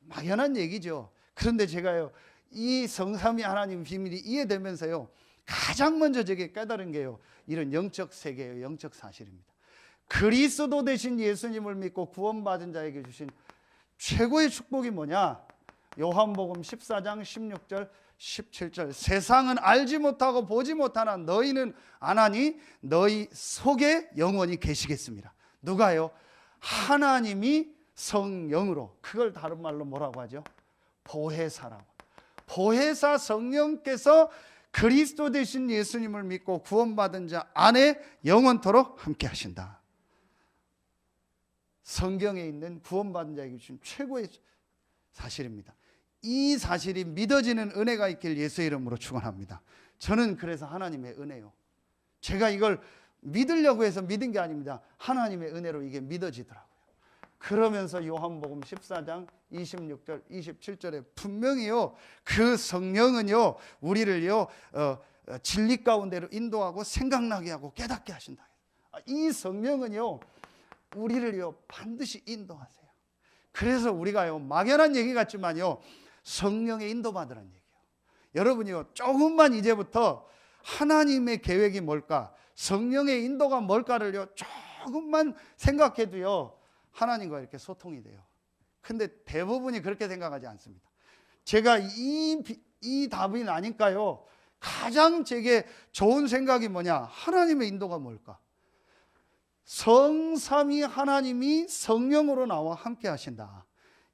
막연한 얘기죠. 그런데 제가요 이 성삼위 하나님 비밀이 이해되면서요 가장 먼저 제게 깨달은 게요 이런 영적 세계예요. 영적 사실입니다. 그리스도 되신 예수님을 믿고 구원받은 자에게 주신 최고의 축복이 뭐냐? 요한복음 14장 16절 17절, 세상은 알지 못하고 보지 못하나 너희는 아나니 너희 속에 영원히 계시겠습니다. 누가요? 하나님이 성령으로, 그걸 다른 말로 뭐라고 하죠? 보혜사라고. 보혜사 성령께서 그리스도 되신 예수님을 믿고 구원받은 자 안에 영원토록 함께 하신다. 성경에 있는 구원받은 자에게 주신 최고의 사실입니다. 이 사실이 믿어지는 은혜가 있길 예수의 이름으로 축원합니다. 저는 그래서 하나님의 은혜요, 제가 이걸 믿으려고 해서 믿은 게 아닙니다. 하나님의 은혜로 이게 믿어지더라고요. 그러면서 요한복음 14장 26절 27절에 분명히요 그 성령은요 우리를요 진리 가운데로 인도하고 생각나게 하고 깨닫게 하신다. 이 성령은요 우리를요 반드시 인도하세요. 그래서 우리가요 막연한 얘기 같지만요 성령의 인도받으라는 얘기예요. 여러분이요 조금만 이제부터 하나님의 계획이 뭘까, 성령의 인도가 뭘까를요 조금만 생각해도요 하나님과 이렇게 소통이 돼요. 근데 대부분이 그렇게 생각하지 않습니다. 제가 이 답이 나니까요 가장 제게 좋은 생각이 뭐냐, 하나님의 인도가 뭘까? 성삼위 하나님이 성령으로 나와 함께 하신다.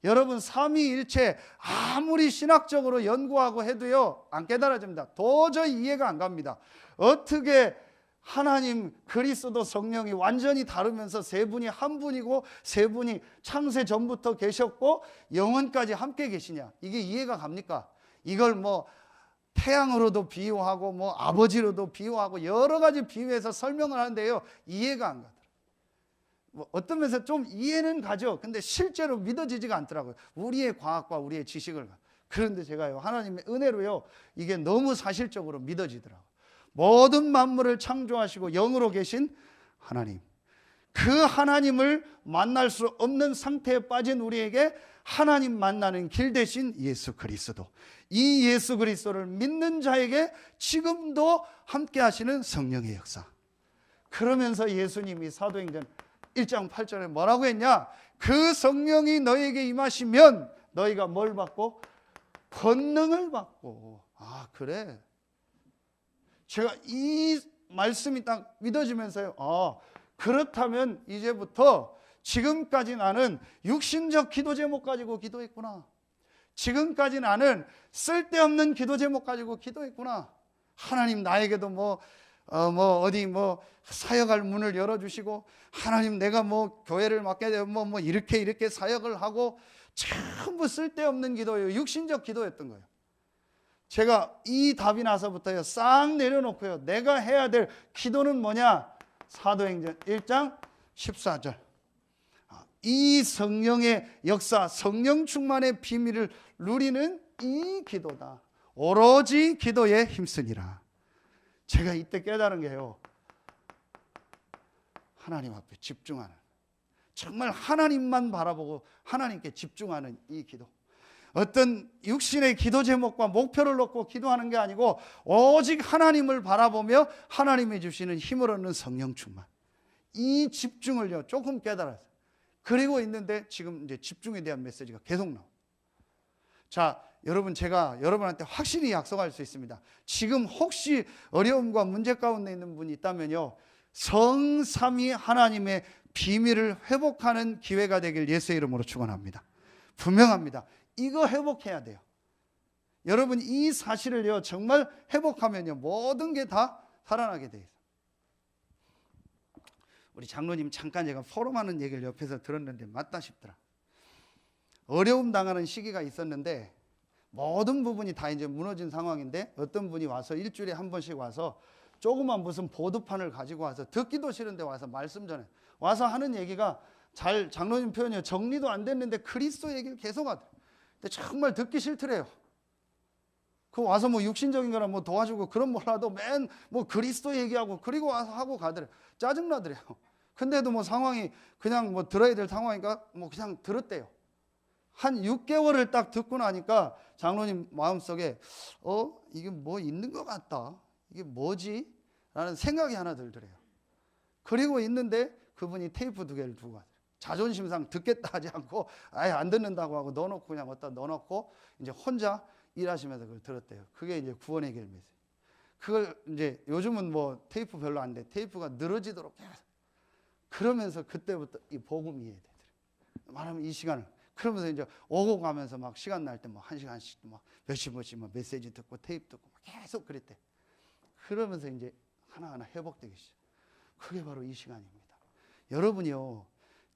여러분 삼위일체 아무리 신학적으로 연구하고 해도요 안 깨달아집니다. 도저히 이해가 안 갑니다. 어떻게 하나님 그리스도 성령이 완전히 다르면서 세 분이 한 분이고 세 분이 창세 전부터 계셨고 영원까지 함께 계시냐, 이게 이해가 갑니까? 이걸 뭐 태양으로도 비유하고 뭐 아버지로도 비유하고 여러 가지 비유해서 설명을 하는데요 이해가 안 가더라고요. 뭐 어떤 면에서 좀 이해는 가죠. 근데 실제로 믿어지지가 않더라고요. 우리의 과학과 우리의 지식을. 그런데 제가요 하나님의 은혜로요 이게 너무 사실적으로 믿어지더라고요. 모든 만물을 창조하시고 영으로 계신 하나님, 그 하나님을 만날 수 없는 상태에 빠진 우리에게 하나님 만나는 길 대신 예수 그리스도, 이 예수 그리스도를 믿는 자에게 지금도 함께 하시는 성령의 역사. 그러면서 예수님이 사도행전 1장 8절에 뭐라고 했냐? 그 성령이 너에게 임하시면 너희가 뭘 받고? 권능을 받고. 아, 그래. 제가 이 말씀이 딱 믿어지면서요, 그렇다면 이제부터 지금까지 나는 육신적 기도 제목 가지고 기도했구나. 지금까지 나는 쓸데없는 기도 제목 가지고 기도했구나. 하나님 나에게도 어디 사역할 문을 열어주시고, 하나님 내가 교회를 맡게 되면 이렇게 사역을 하고, 전부 쓸데없는 기도예요. 육신적 기도였던 거예요. 제가 이 답이 나서부터요, 싹 내려놓고요, 내가 해야 될 기도는 뭐냐? 사도행전 1장 14절. 이 성령의 역사, 성령 충만의 비밀을 누리는 이 기도다. 오로지 기도에 힘쓰니라. 제가 이때 깨달은 게요, 하나님 앞에 집중하는, 정말 하나님만 바라보고 하나님께 집중하는 이 기도. 어떤 육신의 기도 제목과 목표를 놓고 기도하는 게 아니고 오직 하나님을 바라보며 하나님이 주시는 힘을 얻는 성령 충만, 이 집중을요 조금 깨달았어요. 그리고 있는데 지금 이제 집중에 대한 메시지가 계속 나옵니다. 자, 여러분, 제가 여러분한테 확실히 약속할 수 있습니다. 지금 혹시 어려움과 문제 가운데 있는 분이 있다면요, 성삼위 하나님의 비밀을 회복하는 기회가 되길 예수의 이름으로 축원합니다. 분명합니다. 이거 회복해야 돼요. 여러분, 이 사실을요 정말 회복하면요 모든 게 다 살아나게 돼 있어요. 우리 장로님 잠깐 제가 포럼하는 얘기를 옆에서 들었는데 맞다 싶더라. 어려움 당하는 시기가 있었는데 모든 부분이 다 이제 무너진 상황인데, 어떤 분이 와서 일주일에 한 번씩 와서 조그만 무슨 보드판을 가지고 와서, 듣기도 싫은데 와서 말씀 전해 와서 하는 얘기가, 장로님 표현이요, 정리도 안 됐는데 그리스도 얘기를 계속 하더라고요. 근데 정말 듣기 싫더래요. 그 와서 육신적인 거나 도와주고 그런 몰라도 맨 그리스도 얘기하고 그리고 와서 하고 가더래요. 짜증나더래요. 근데도 상황이 그냥 들어야 될 상황이니까 그냥 들었대요. 한 6개월을 딱 듣고 나니까 장로님 마음속에 이게 있는 것 같다, 이게 뭐지? 라는 생각이 하나 들더래요. 그리고 있는데 그분이 테이프 2개를 두고 가더래요. 자존심상 듣겠다 하지 않고 아예 안 듣는다고 하고 넣어놓고, 그냥 어디다 넣어놓고 이제 혼자 일하시면서 그걸 들었대요. 그게 이제 구원의 길 메시지. 그걸 이제 요즘은 테이프 별로 안 돼. 테이프가 늘어지도록 해서, 그러면서 그때부터 이 복음이 이해되더래요. 말하면 이 시간을, 그러면서 이제 오고 가면서 시간 날 때 1시간씩 몇십 번씩 메시지 듣고 테이프 듣고 계속 그랬대. 그러면서 이제 하나하나 회복되기 시작. 그게 바로 이 시간입니다. 여러분이요,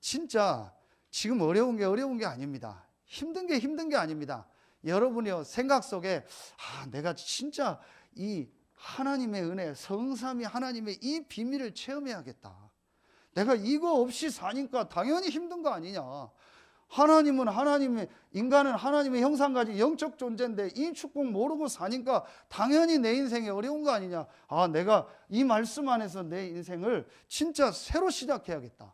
진짜 지금 어려운 게 아닙니다. 힘든 게 아닙니다. 여러분이요, 생각 속에 내가 진짜 이 하나님의 은혜, 성삼위 하나님의 이 비밀을 체험해야겠다. 내가 이거 없이 사니까 당연히 힘든 거 아니냐. 하나님은 인간은 하나님의 형상 가진 영적 존재인데 이 축복 모르고 사니까 당연히 내 인생에 어려운 거 아니냐. 내가 이 말씀 안에서 내 인생을 진짜 새로 시작해야겠다.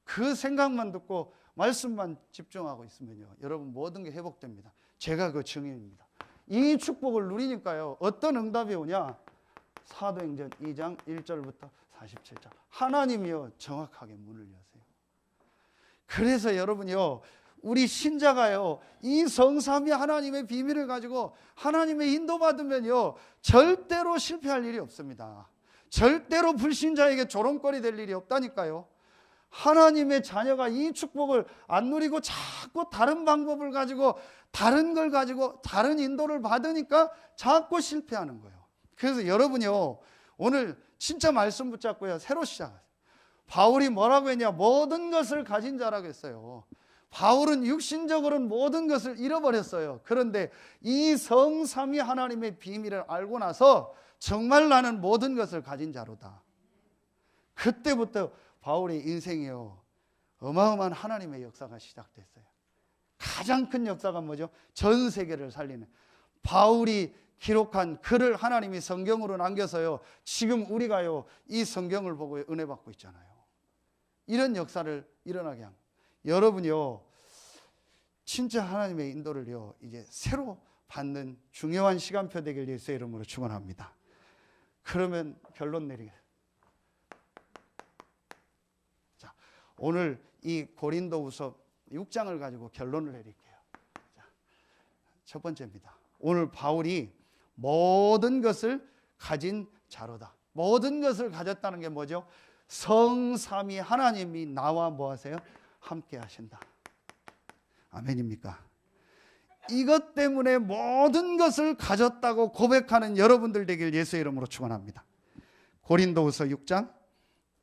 그 생각만 듣고 말씀만 집중하고 있으면요, 여러분 모든 게 회복됩니다. 제가 그 증인입니다. 이 축복을 누리니까요, 어떤 응답이 오냐? 사도행전 2장 1절부터 47절. 하나님이요 정확하게 문을 여세요. 그래서 여러분이요, 우리 신자가요, 이 성삼위 하나님의 비밀을 가지고 하나님의 인도받으면요 절대로 실패할 일이 없습니다. 절대로 불신자에게 조롱거리 될 일이 없다니까요. 하나님의 자녀가 이 축복을 안 누리고 자꾸 다른 방법을 가지고, 다른 걸 가지고 다른 인도를 받으니까 자꾸 실패하는 거예요. 그래서 여러분이요, 오늘 진짜 말씀 붙잡고요, 새로 시작하세요. 바울이 뭐라고 했냐? 모든 것을 가진 자라고 했어요. 바울은 육신적으로는 모든 것을 잃어버렸어요. 그런데 이 성삼위 하나님의 비밀을 알고 나서 정말 나는 모든 것을 가진 자로다. 그때부터 바울의 인생이요, 어마어마한 하나님의 역사가 시작됐어요. 가장 큰 역사가 뭐죠? 전 세계를 살리는, 바울이 기록한 글을 하나님이 성경으로 남겨서요, 지금 우리가요 이 성경을 보고 은혜 받고 있잖아요. 이런 역사를 일어나게 합니다. 여러분이요, 진짜 하나님의 인도를요 이제 새로 받는 중요한 시간표 되길 예수의 이름으로 축원합니다. 그러면 결론 내리겠습니다. 자, 오늘 이 고린도후서 6장을 가지고 결론을 내릴게요. 자, 첫 번째입니다. 오늘 바울이 모든 것을 가진 자로다. 모든 것을 가졌다는 게 뭐죠? 성삼위 하나님이 나와 뭐 하세요? 함께 하신다. 아멘입니까? 이것 때문에 모든 것을 가졌다고 고백하는 여러분들 되길 예수의 이름으로 축원합니다. 고린도후서 6장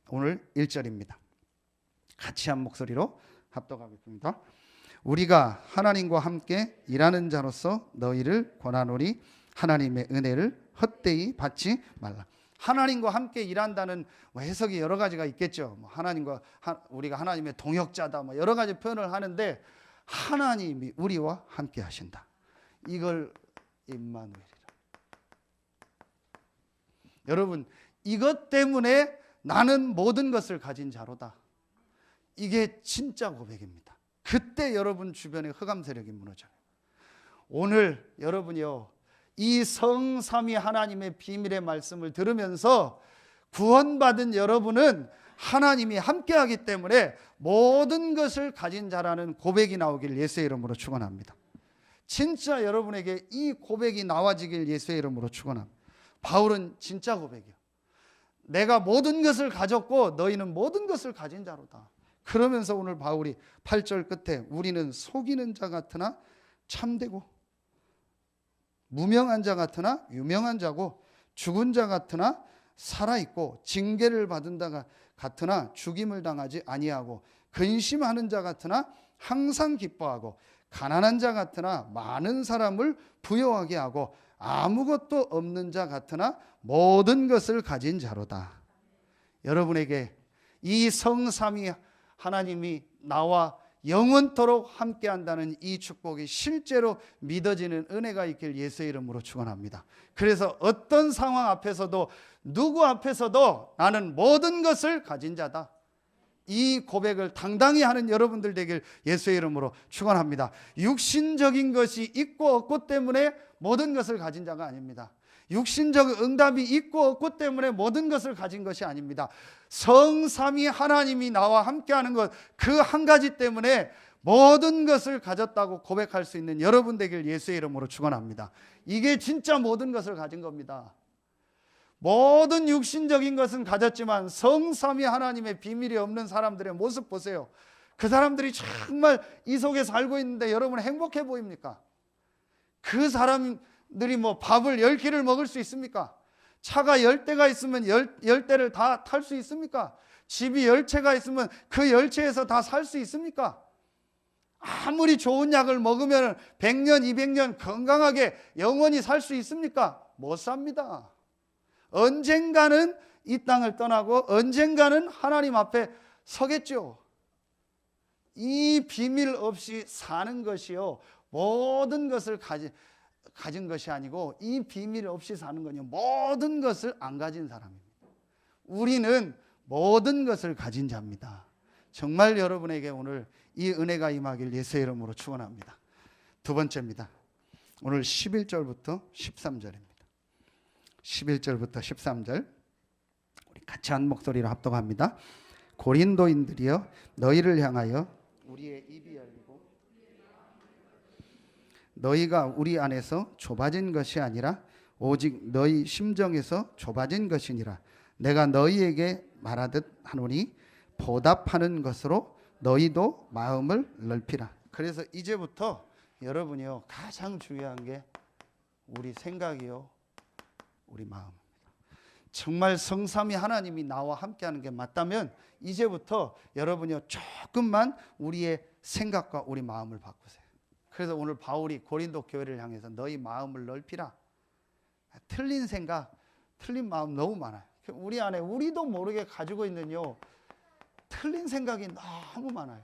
오늘 1절입니다. 같이 한 목소리로 합독하겠습니다. 우리가 하나님과 함께 일하는 자로서 너희를 권하노니 하나님의 은혜를 헛되이 받지 말라. 하나님과 함께 일한다는 해석이 여러 가지가 있겠죠. 우리가 하나님의 동역자다, 여러 가지 표현을 하는데 하나님이 우리와 함께 하신다. 이걸 임마누엘이라. 여러분, 이것 때문에 나는 모든 것을 가진 자로다. 이게 진짜 고백입니다. 그때 여러분 주변에 흑암 세력이 무너져요. 오늘 여러분이요, 이 성삼위 하나님의 비밀의 말씀을 들으면서 구원받은 여러분은 하나님이 함께하기 때문에 모든 것을 가진 자라는 고백이 나오길 예수의 이름으로 축원합니다. 진짜 여러분에게 이 고백이 나와지길 예수의 이름으로 축원합니다. 바울은 진짜 고백이요. 내가 모든 것을 가졌고 너희는 모든 것을 가진 자로다. 그러면서 오늘 바울이 8절 끝에 우리는 속이는 자 같으나 참되고 무명한 자 같으나 유명한 자고 죽은 자 같으나 살아있고 징계를 받은 자 같으나 죽임을 당하지 아니하고 근심하는 자 같으나 항상 기뻐하고 가난한 자 같으나 많은 사람을 부요하게 하고 아무것도 없는 자 같으나 모든 것을 가진 자로다. 여러분에게 이 성삼위 하나님이 나와 영원토록 함께한다는 이 축복이 실제로 믿어지는 은혜가 있길 예수의 이름으로 축원합니다. 그래서 어떤 상황 앞에서도 누구 앞에서도 나는 모든 것을 가진 자다. 이 고백을 당당히 하는 여러분들 되길 예수의 이름으로 축원합니다. 육신적인 것이 있고 없고 때문에 모든 것을 가진 자가 아닙니다. 육신적 응답이 있고 없고 때문에 모든 것을 가진 것이 아닙니다. 성삼위 하나님이 나와 함께하는 것, 그 한 가지 때문에 모든 것을 가졌다고 고백할 수 있는 여러분 되길 예수의 이름으로 축원합니다. 이게 진짜 모든 것을 가진 겁니다. 모든 육신적인 것은 가졌지만 성삼위 하나님의 비밀이 없는 사람들의 모습 보세요. 그 사람들이 정말 이 속에 살고 있는데 여러분 행복해 보입니까? 그 사람들이 밥을 10끼를 먹을 수 있습니까? 차가 10대가 있으면 10대를 다 탈 수 있습니까? 집이 10채가 있으면 그 10채에서 다 살 수 있습니까? 아무리 좋은 약을 먹으면 100년, 200년 건강하게 영원히 살 수 있습니까? 못 삽니다. 언젠가는 이 땅을 떠나고 언젠가는 하나님 앞에 서겠죠. 이 비밀 없이 사는 것이요, 모든 것을 가진 것이 아니고 이 비밀 없이 사는 건요, 모든 것을 안 가진 사람입니다. 우리는 모든 것을 가진 자입니다. 정말 여러분에게 오늘 이 은혜가 임하길 예수의 이름으로 축원합니다. 두 번째입니다. 오늘 11절부터 13절입니다. 11절부터 13절 우리 같이 한 목소리로 합독합니다. 고린도인들이여 너희를 향하여 우리의 입이 열리고 너희가 우리 안에서 좁아진 것이 아니라 오직 너희 심정에서 좁아진 것이니라. 내가 너희에게 말하듯 하노니 보답하는 것으로 너희도 마음을 넓히라. 그래서 이제부터 여러분이요, 가장 중요한 게 우리 생각이요, 우리 마음입니다. 정말 성삼위 하나님이 나와 함께하는 게 맞다면 이제부터 여러분이요, 조금만 우리의 생각과 우리 마음을 바꾸세요. 그래서 오늘 바울이 고린도 교회를 향해서 너희 마음을 넓히라. 틀린 생각, 틀린 마음 너무 많아요. 우리 안에 우리도 모르게 가지고 있는요, 틀린 생각이 너무 많아요.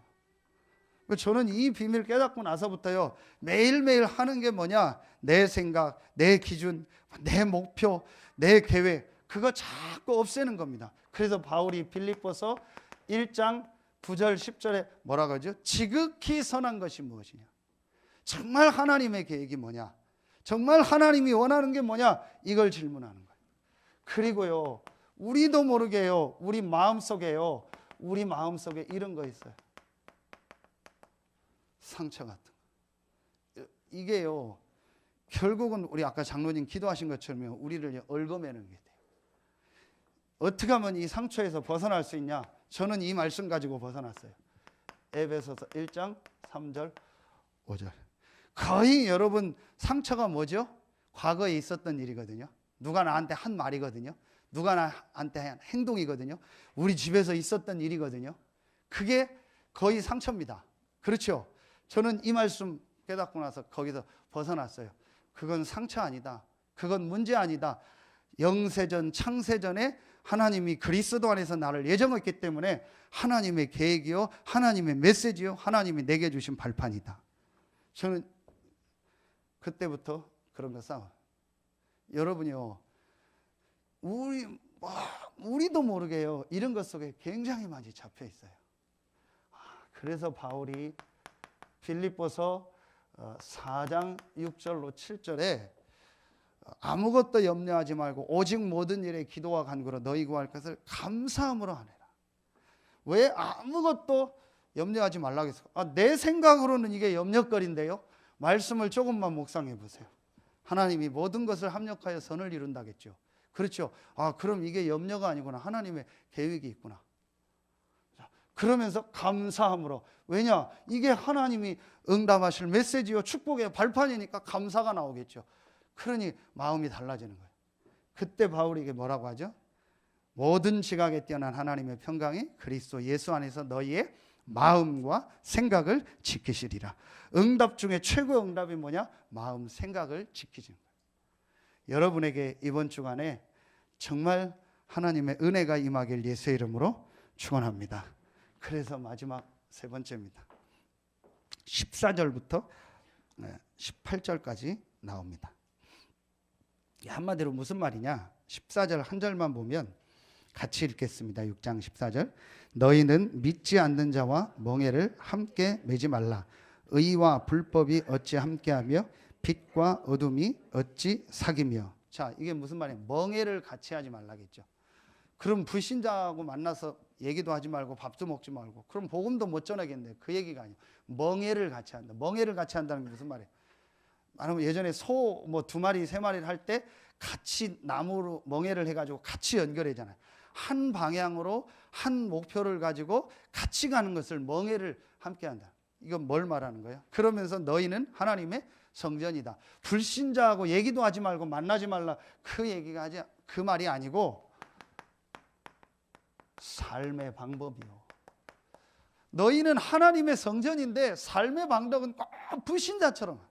저는 이 비밀 깨닫고 나서부터요, 매일매일 하는 게 뭐냐, 내 생각, 내 기준, 내 목표, 내 계획, 그거 자꾸 없애는 겁니다. 그래서 바울이 빌립보서 1장 9절 10절에 뭐라고 하죠? 지극히 선한 것이 무엇이냐? 정말 하나님의 계획이 뭐냐? 정말 하나님이 원하는 게 뭐냐? 이걸 질문하는 거예요. 그리고요, 우리도 모르게요, 우리 마음속에 이런 거 있어요. 상처 같은 거. 이게요, 결국은 우리 아까 장로님 기도하신 것처럼 우리를 얽어매는 게 돼요. 어떻게 하면 이 상처에서 벗어날 수 있냐? 저는 이 말씀 가지고 벗어났어요. 에베소서 1장 3절 5절. 거의 여러분 상처가 뭐죠? 과거에 있었던 일이거든요. 누가 나한테 한 말이거든요. 누가 나한테 한 행동이거든요. 우리 집에서 있었던 일이거든요. 그게 거의 상처입니다. 그렇죠? 저는 이 말씀 깨닫고 나서 거기서 벗어났어요. 그건 상처 아니다. 그건 문제 아니다. 영세전 창세전에 하나님이 그리스도 안에서 나를 예정했기 때문에 하나님의 계획이요, 하나님의 메시지요, 하나님이 내게 주신 발판이다. 저는 그때부터 그런 거 싸워요. 여러분이요, 우리도 모르게요, 이런 것 속에 굉장히 많이 잡혀 있어요. 그래서 바울이 빌립보서 4장 6절로 7절에 아무것도 염려하지 말고 오직 모든 일에 기도와 간구로 너희 구할 것을 감사함으로 하내라. 왜 아무것도 염려하지 말라고 했어요? 내 생각으로는 이게 염려거리인데요, 말씀을 조금만 묵상해 보세요. 하나님이 모든 것을 합력하여 선을 이룬다겠죠. 그렇죠? 그럼 이게 염려가 아니구나. 하나님의 계획이 있구나. 그러면서 감사함으로. 왜냐? 이게 하나님이 응답하실 메시지요, 축복의 발판이니까 감사가 나오겠죠. 그러니 마음이 달라지는 거예요. 그때 바울이 이게 뭐라고 하죠? 모든 지각에 뛰어난 하나님의 평강이 그리스도 예수 안에서 너희의 마음과 생각을 지키시리라. 응답 중에 최고의 응답이 뭐냐? 마음, 생각을 지키시는 거예요. 여러분에게 이번 주간에 정말 하나님의 은혜가 임하길 예수의 이름으로 축원합니다. 그래서 마지막 세 번째입니다. 14절부터 18절까지 나옵니다. 한마디로 무슨 말이냐? 14절 한 절만 보면 같이 읽겠습니다. 6장 14절. 너희는 믿지 않는 자와 멍에를 함께 매지 말라. 의와 불법이 어찌 함께하며 빛과 어둠이 어찌 사귀며. 자, 이게 무슨 말이에요? 멍에를 같이 하지 말라겠죠. 그럼 불신자하고 만나서 얘기도 하지 말고 밥도 먹지 말고 그럼 복음도 못 전하겠네. 그 얘기가 아니에요. 멍에를 같이 한다. 멍에를 같이 한다는 게 무슨 말이에요? 말하면 예전에 소 뭐 2마리 3마리를 할 때 같이 나무로 멍에를 해가지고 같이 연결하잖아요. 한 방향으로 한 목표를 가지고 같이 가는 것을 멍에를 함께 한다. 이건 뭘 말하는 거예요? 그러면서 너희는 하나님의 성전이다. 불신자하고 얘기도 하지 말고 만나지 말라. 그 말이 아니고 삶의 방법이요. 너희는 하나님의 성전인데 삶의 방법은 꼭 불신자처럼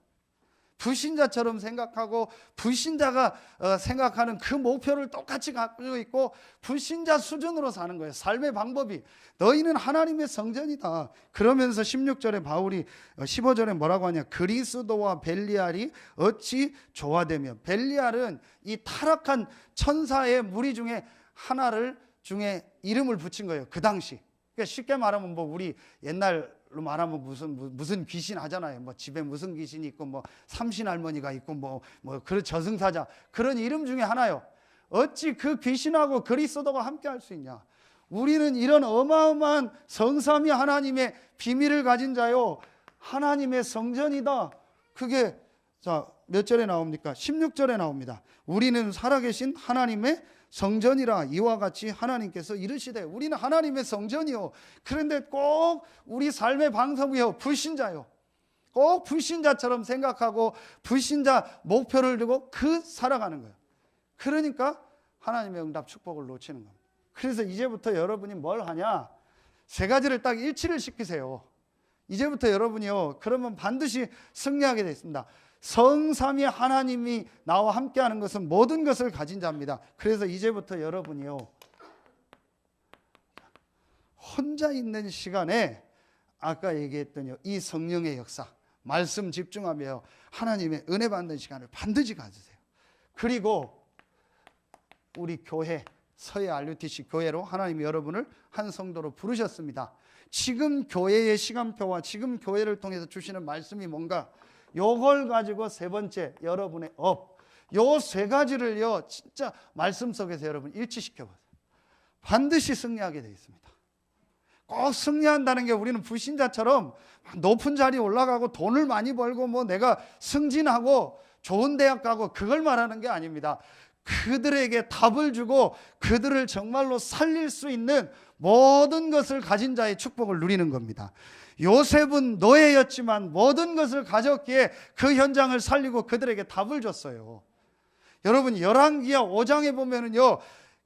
생각하고 불신자가 생각하는 그 목표를 똑같이 가지고 있고 불신자 수준으로 사는 거예요. 삶의 방법이. 너희는 하나님의 성전이다. 그러면서 16절에 바울이 15절에 뭐라고 하냐? 그리스도와 벨리알이 어찌 조화되며. 벨리알은 이 타락한 천사의 무리 중에 하나를 중에 이름을 붙인 거예요. 그 당시. 그러니까 쉽게 말하면 뭐 우리 옛날로 말하면 무슨 귀신 하잖아요. 뭐 집에 무슨 귀신이 있고 뭐 삼신 할머니가 있고 뭐 그런 저승사자 그런 이름 중에 하나요. 어찌 그 귀신하고 그리스도가 함께 할 수 있냐? 우리는 이런 어마어마한 성삼위 하나님의 비밀을 가진 자요. 하나님의 성전이다. 그게 자, 몇 절에 나옵니까? 16절에 나옵니다. 우리는 살아계신 하나님의 성전이라. 이와 같이 하나님께서 이르시되. 우리는 하나님의 성전이요. 그런데 꼭 우리 삶의 방법이요, 불신자요. 꼭 불신자처럼 생각하고 불신자 목표를 두고 살아가는 거예요. 그러니까 하나님의 응답 축복을 놓치는 겁니다. 그래서 이제부터 여러분이 뭘 하냐? 세 가지를 딱 일치를 시키세요. 이제부터 여러분이요, 그러면 반드시 승리하게 되어 있습니다. 성삼위 하나님이 나와 함께하는 것은 모든 것을 가진 자입니다. 그래서 이제부터 여러분이요, 혼자 있는 시간에 아까 얘기했던 이 성령의 역사, 말씀 집중하며 하나님의 은혜 받는 시간을 반드시 가지세요. 그리고 우리 교회 서해 RUTC 교회로 하나님이 여러분을 한 성도로 부르셨습니다. 지금 교회의 시간표와 지금 교회를 통해서 주시는 말씀이 뭔가, 요걸 가지고 세 번째 여러분의 업, 요 세 가지를요 진짜 말씀 속에서 여러분 일치시켜 보세요. 반드시 승리하게 되어 있습니다. 꼭 승리한다는 게 우리는 불신자처럼 높은 자리에 올라가고 돈을 많이 벌고 뭐 내가 승진하고 좋은 대학 가고 그걸 말하는 게 아닙니다. 그들에게 답을 주고 그들을 정말로 살릴 수 있는 모든 것을 가진 자의 축복을 누리는 겁니다. 요셉은 노예였지만 모든 것을 가졌기에 그 현장을 살리고 그들에게 답을 줬어요. 여러분 열왕기하 5장에 보면은요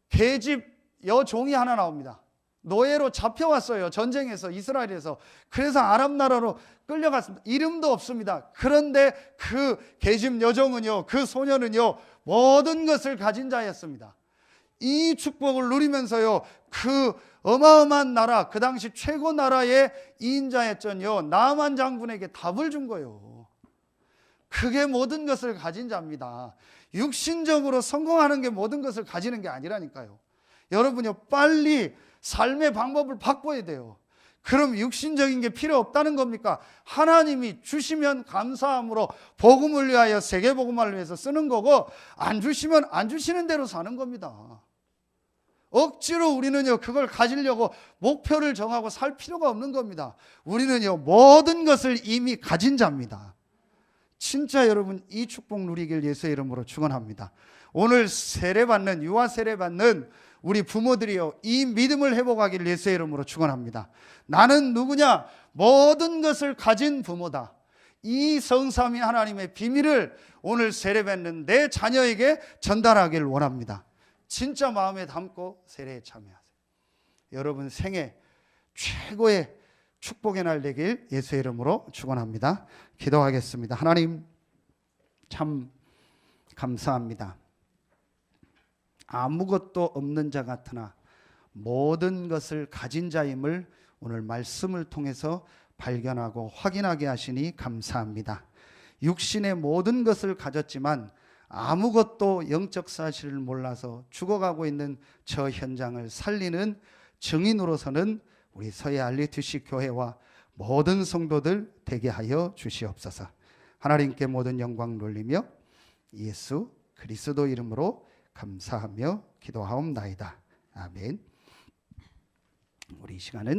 계집 여종이 하나 나옵니다. 노예로 잡혀왔어요. 전쟁에서, 이스라엘에서. 그래서 아람 나라로 끌려갔습니다. 이름도 없습니다. 그런데 그 계집 여종은요, 그 소녀는요 모든 것을 가진 자였습니다. 이 축복을 누리면서요 그 어마어마한 나라, 그 당시 최고 나라의 이인자였던요 나만 장군에게 답을 준 거예요. 그게 모든 것을 가진 자입니다. 육신적으로 성공하는 게 모든 것을 가지는 게 아니라니까요. 여러분요 빨리 삶의 방법을 바꿔야 돼요. 그럼 육신적인 게 필요 없다는 겁니까? 하나님이 주시면 감사함으로 복음을 위하여, 세계복음화를 위해서 쓰는 거고, 안 주시면 안 주시는 대로 사는 겁니다. 억지로 우리는요 그걸 가지려고 목표를 정하고 살 필요가 없는 겁니다. 우리는요 모든 것을 이미 가진 자입니다. 진짜 여러분 이 축복 누리길 예수의 이름으로 축원합니다. 오늘 세례받는, 유아 세례받는 우리 부모들이요 이 믿음을 회복하길 예수의 이름으로 축원합니다. 나는 누구냐? 모든 것을 가진 부모다. 이 성삼위 하나님의 비밀을 오늘 세례받는 내 자녀에게 전달하길 원합니다. 진짜 마음에 담고 세례에 참여하세요. 여러분 생애 최고의 축복의 날 되길 예수의 이름으로 축원합니다. 기도하겠습니다. 하나님 참 감사합니다. 아무것도 없는 자 같으나 모든 것을 가진 자임을 오늘 말씀을 통해서 발견하고 확인하게 하시니 감사합니다. 육신의 모든 것을 가졌지만 아무것도 영적 사실을 몰라서 죽어가고 있는 저 현장을 살리는 증인으로서는 우리 서해 RUTC 교회와 모든 성도들 되게 하여 주시옵소서. 하나님께 모든 영광 돌리며 예수 그리스도 이름으로 감사하며 기도하옵나이다. 아멘. 우리 이 시간은